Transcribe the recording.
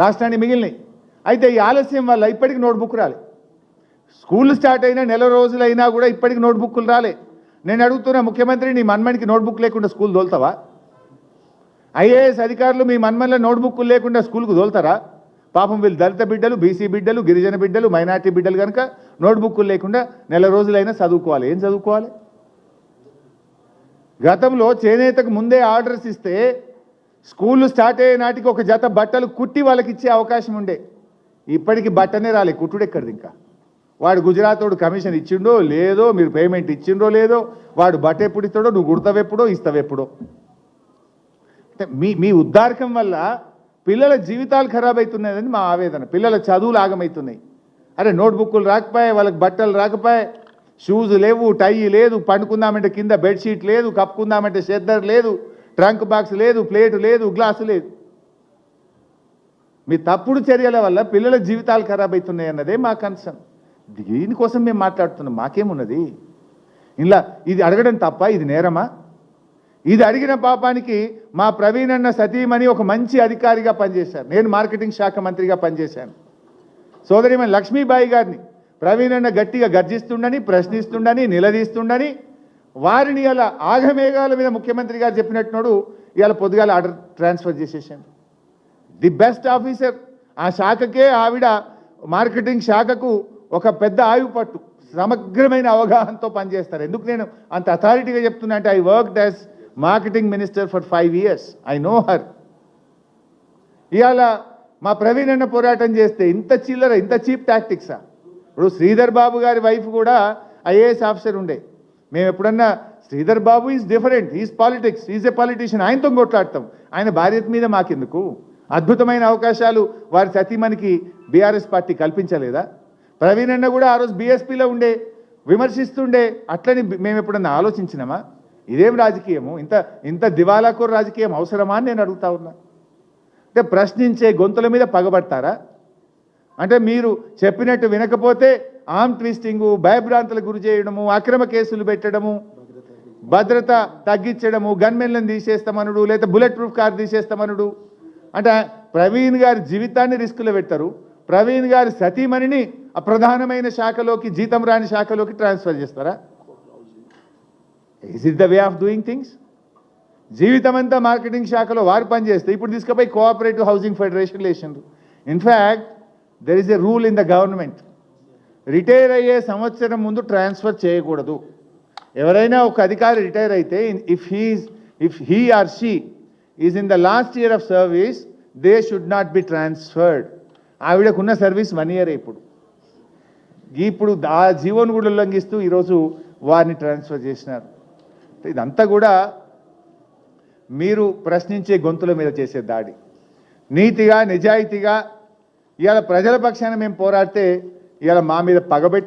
రాష్ట్రానికి మిగిలినాయి. అయితే ఈ ఆలస్యం వల్ల ఇప్పటికి నోట్బుక్ రాలే. స్కూల్ స్టార్ట్ అయినా నెల రోజులైనా కూడా ఇప్పటికి నోట్బుక్లు రాలే. నేను అడుగుతున్నా ముఖ్యమంత్రి, నీ మన్మనికి నోట్బుక్ లేకుండా స్కూల్ తోలుతావా? ఐఏఎస్ అధికారులు మీ మన్మన్ల నోట్బుక్లు లేకుండా స్కూల్కు తోలుతారా? పాపం వీళ్ళు దళిత బిడ్డలు, బీసీ బిడ్డలు, గిరిజన బిడ్డలు, మైనార్టీ బిడ్డలు కనుక నోట్బుక్లు లేకుండా నెల రోజులైనా చదువుకోవాలి. ఏం చదువుకోవాలి? గతంలో చేనేతకు ముందే ఆర్డర్స్ ఇస్తే స్కూళ్ళు స్టార్ట్ అయ్యే నాటికి ఒక జత బట్టలు కుట్టి వాళ్ళకి ఇచ్చే అవకాశం ఉండే. ఇప్పటికి బట్టనే రాలే, కుట్టుడు ఎక్కడిది? ఇంకా వాడు గుజరాత్ వాడు కమిషన్ ఇచ్చిండో లేదో, మీరు పేమెంట్ ఇచ్చిండో లేదో, వాడు బట్ట ఎప్పుడు ఇస్తాడో, నువ్వు కుడతావెప్పుడో ఇస్తావెప్పుడో. అంటే మీ ఉద్దారకం వల్ల పిల్లల జీవితాలు ఖరాబ్ అవుతున్నాయని మా ఆవేదన. పిల్లల చదువులు ఆగమవుతున్నాయి. అరే నోట్బుక్లు రాకపోయాయి, వాళ్ళకి బట్టలు రాకపోయాయి, షూస్ లేవు, టై లేదు, పండుకుందామంటే కింద బెడ్షీట్ లేదు, కప్పుకుందామంటే షెద్దర్ లేదు, ట్రంక్ బాక్స్ లేదు, ప్లేటు లేదు, గ్లాసు లేదు. మీ తప్పుడు చర్యల వల్ల పిల్లల జీవితాలు ఖరాబ్ అవుతున్నాయి అన్నదే మా కన్సర్న్. దీనికోసం మేము మాట్లాడుతున్నాం. మాకేమున్నది ఇలా? ఇది అడగడం తప్ప? ఇది నేరమా? ఇది అడిగిన పాపానికి మా ప్రవీణ్ అన్న సతీమణి ఒక మంచి అధికారిగా పనిచేశారు. నేను మార్కెటింగ్ శాఖ మంత్రిగా పనిచేశాను. సోదరిమణి లక్ష్మీబాయి గారిని ప్రవీణ్ అన్న గట్టిగా గర్జిస్తుండని, ప్రశ్నిస్తుండని, నిలదీస్తుండని వారిని ఇలా ఆగమేఘాల మీద ముఖ్యమంత్రి గారు చెప్పినట్టున్నాడు ఇవాళ పొద్దుగాల ఆర్డర్ ట్రాన్స్ఫర్ చేసేసాను. ది బెస్ట్ ఆఫీసర్ ఆ శాఖకే ఆవిడ మార్కెటింగ్ శాఖకు ఒక పెద్ద ఆయువు పట్టు, సమగ్రమైన అవగాహనతో పనిచేస్తారు. ఎందుకు నేను అంత అథారిటీగా చెప్తున్నా అంటే I worked as marketing minister for 5 years. I know her. ఇవాళ మా ప్రవీణ్ అన్న పోరాటం చేస్తే ఇంత చిల్లర, ఇంత చీప్ టాక్టిక్సా? ఇప్పుడు శ్రీధర్ బాబు గారి వైఫ్ కూడా ఐఏఎస్ ఆఫీసర్ ఉండే. మేము ఎప్పుడన్నా Sridhar Babu is different, is politics, is a politician, ఆయనతో కొట్లాడతాం. ఆయన భార్య మీద మాకెందుకు? అద్భుతమైన అవకాశాలు వారి సతీమణికి బీఆర్ఎస్ పార్టీ కల్పించలేదా? ప్రవీణ్ అన్న కూడా ఆ రోజు బీఎస్పీలో ఉండే, విమర్శిస్తుండే. అట్లని మేము ఎప్పుడన్నా ఆలోచించినామా? ఇదేం రాజకీయము? ఇంత దివాలాకోరు రాజకీయం అవసరమా అని నేను అడుగుతా ఉన్నా. అంటే ప్రశ్నించే గొంతుల మీద పగబడతారా? అంటే మీరు చెప్పినట్టు వినకపోతే ఆర్మ్ ట్విస్టింగు, భయభ్రాంతులకు గురి చేయడము, అక్రమ కేసులు పెట్టడము, భద్రత తగ్గించడము, గన్మెన్లను తీసేస్తామనుడు, లేదా బుల్లెట్ ప్రూఫ్ కార్ తీసేస్తామనుడు. అంటే ప్రవీణ్ గారి జీవితాన్ని రిస్కులో పెట్టారు. ప్రవీణ్ గారి సతీమణిని అప్రధానమైన శాఖలోకి, జీతం రాని శాఖలోకి ట్రాన్స్ఫర్ చేస్తారా? Is it the way of doing things? జీవితం అంతా మార్కెటింగ్ శాఖలో వారు పనిచేస్తే ఇప్పుడు తీసుకుపోయి కోఆపరేటివ్ హౌసింగ్ ఫెడరేషన్లో వేసిండ్రు. In fact there is a rule in the government, retire అయ్యే సంవత్సరం ముందు ట్రాన్స్ఫర్ చేయకూడదు. ఎవరైనా ఒక అధికారి రిటైర్ అయితే if he or she is in the last year of service, they should not be transferred. ఆవిడకున్న సర్వీస్ 1 year. ఇప్పుడు ఆ జీవోను కూడా ఉల్లంఘిస్తూ ఈరోజు వారిని ట్రాన్స్ఫర్ చేసినారు. ఇదంతా కూడా మీరు ప్రశ్నించే గొంతుల మీద చేసే దాడి. నీతిగా, నిజాయితీగా ఇవాళ ప్రజల పక్షాన మేము పోరాడితే ఇవాళ మా మీద పగబెట్టి